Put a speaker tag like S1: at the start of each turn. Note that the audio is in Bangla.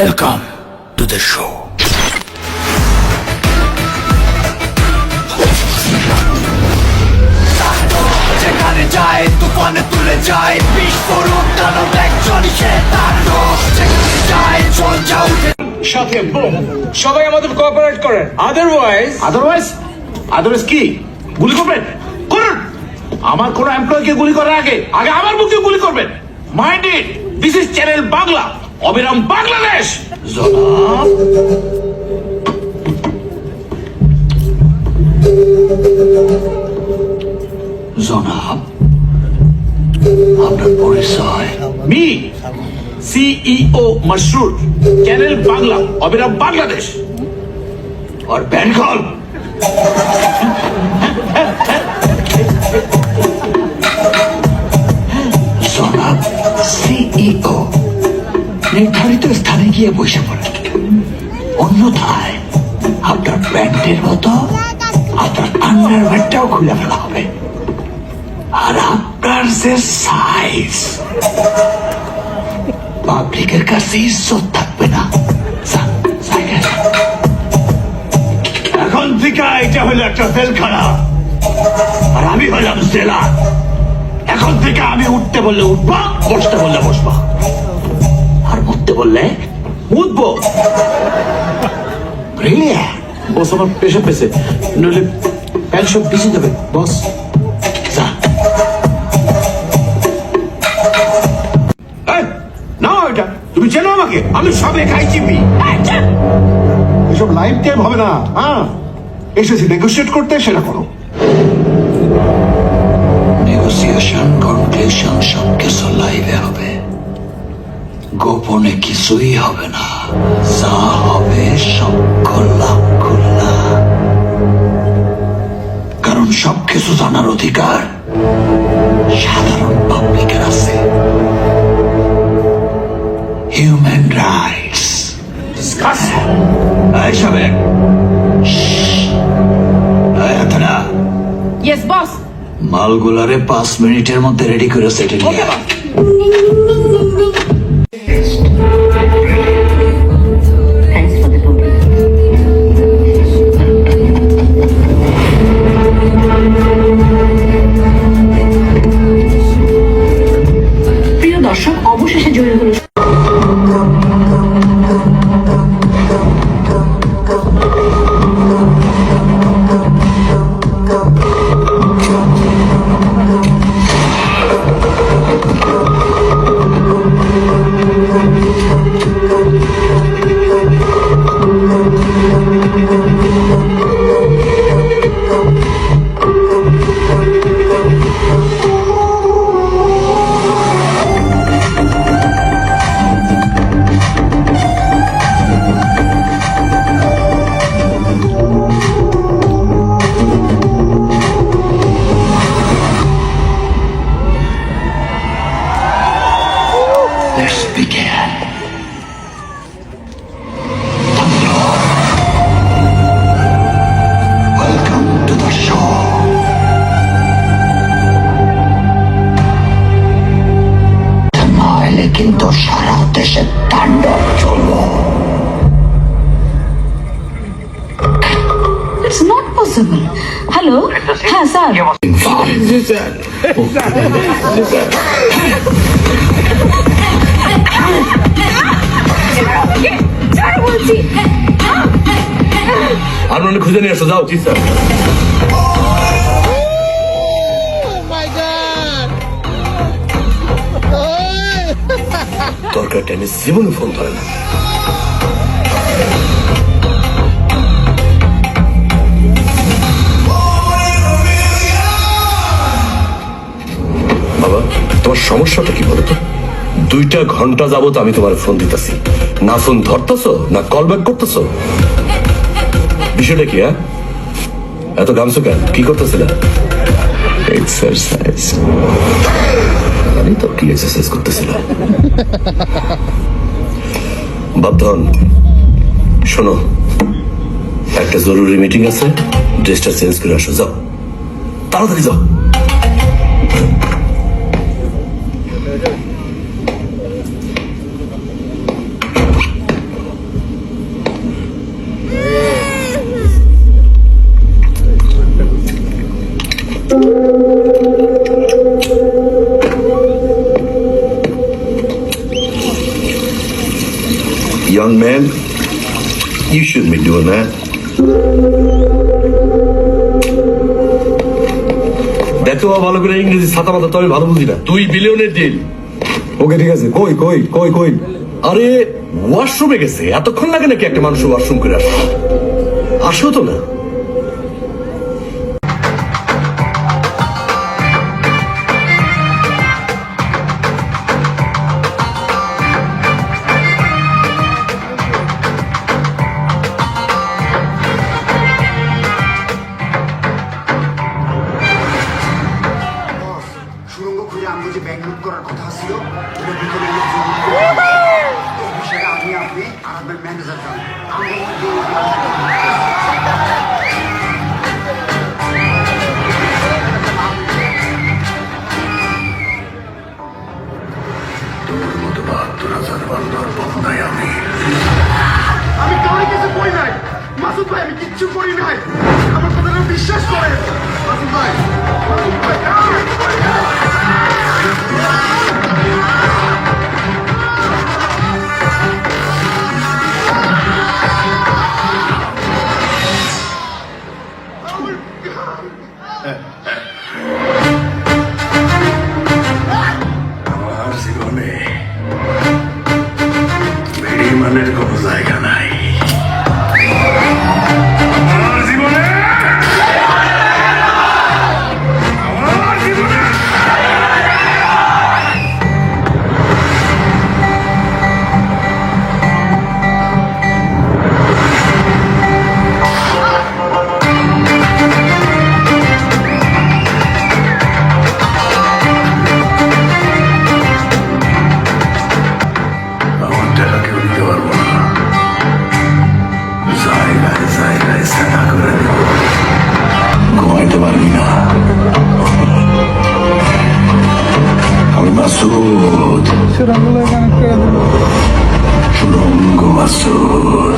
S1: Welcome to the show. যেখানে যায় তুফানে তুলে যায় বিস্ফোরক দানব একজনই সে তার যেখানে যায় চল যাও
S2: সাথে বোম সবাই আমাদের কোঅপারেট করেন আদারওয়াইজ কি গুলি করবেন করুন আমার কোন এমপ্লয়িকে গুলি করার আগে আমার মুখে গুলি করবেন mind it this is channel Bangla অবিরাম বাংলাদেশ জনাব
S1: জনাব আপনার পরিচয়
S2: me CEO Mashrur channel Bangla অবিরাম বাংলাদেশ
S1: और বেঙ্গল জনাব সিইও নির্ধারিত স্থানে গিয়ে বসে পড়েন অন্যথায় আপনার প্যান্টের মতো আপনার আন্ডারওয়্যারটাও খুলে ফেলা হবে আর আপনার যে সাইজ পাবলিকের কাছে ইজ্জত থাকবে না
S2: এখন থেকে এটা হলো একটা জেলখানা আর আমি হলাম জেলা এখন থেকে আমি উঠতে বললে উঠবা বসতে বললে বসবা
S1: আর মুততে বললে
S2: উঠবো বস আমার পেশা পেছে নইলে প্যান্ট সব ভিজে যাবে বস
S1: যা
S2: না এটা তুমি চেনো আমাকে আমি সবে খাই চিপি
S3: এসব লাইভ টাইম হবে না। হ্যাঁ, এসেছি নেগোশিয়েট করতে, সেটা করো।
S1: নেগোসিয়েশন কনক্লুশন সবকিছু লাইভে হবে, গোপনে কিছুই হবে না। যা হবে সব খোল্লাম খুল্লা, কারণ সবকিছু জানার অধিকার সাধারণ পাবলিকের আছে। Human rights. এইসবে
S4: Yes, boss.
S1: মালগুলারে 5 মিনিটের মধ্যে রেডি করে সেটে নিয়ে আয়।
S4: Thanks for the booking. প্রিয় দর্শক, অবশেষে জয়ী হলো
S1: Let's begin. Welcome to the show. নাহলে কিন্তু সারা দেশে তাণ্ডব চলবে।
S4: It's not possible. Hello? হ্যাঁ স্যার।
S2: আর মানে খুঁজে নিয়ে আসো, যাও। জি স্যার। দরকার টাইমে জীবনে ফোন ধরে না। বাবা, তোমার সমস্যাটা কি বলো তো? 2টা ঘন্টা যাবত আমি তোমার ফোন দিতেছি, না ফোন ধরতেছো না কল ব্যাক করতেছো। বিষয়টা কি? হ্যাঁ, এত গামছো কেন? কি করতেছিলে? এক্সারসাইজ। জানি তো কি এক্সারসাইজ করতেছিল। বাপধন, শোনো, একটা জরুরি মিটিং আছে, ড্রেসটা চেঞ্জ করে আসো। যাও, তাড়াতাড়ি যাও।
S5: জীবন, হ্যাঁ? দেখো ভালো করে ইংরেজি ছাতা মাথা তো আমি ভালো বুঝি না। 2 বিলিয়নের ডিল। ওকে ঠিক আছে, কই কই কই কই? আরে ওয়াশরুমে গেছে, এতক্ষণ লাগে নাকি একটা মানুষ ওয়াশরুম করে আসো? আসো তো না।
S6: সুরঙ্গ খুঁজে আমি যে ব্যাংক লুট করার কথা ছিল ওটার ভিতরে লোকজন লুট করে ফেলেছে। এই বিষয়টা আপনি আর আপনার ম্যানেজার যান। আমাদের মধ্যে আমি কাউকে কিছু করি নাই মাসুদ ভাই, আমি কিচ্ছু করি নাই। আমার কথাটা বিশ্বাস করেন মাসুদ ভাই। মাসুদ ভাই, আমি কিচ্ছু করি নাই।
S5: আমার জীবনে বেড়িমানের কোনো জায়গা নাই। আমার জীবনে আমার টাকা কেউ দিতে পারবো না। জায়গায় জায়গায় সেটা করে দেব, ঘুমাইতে পারবি না। আমি মাসুদ, সুরঙ্গ মাসুদ।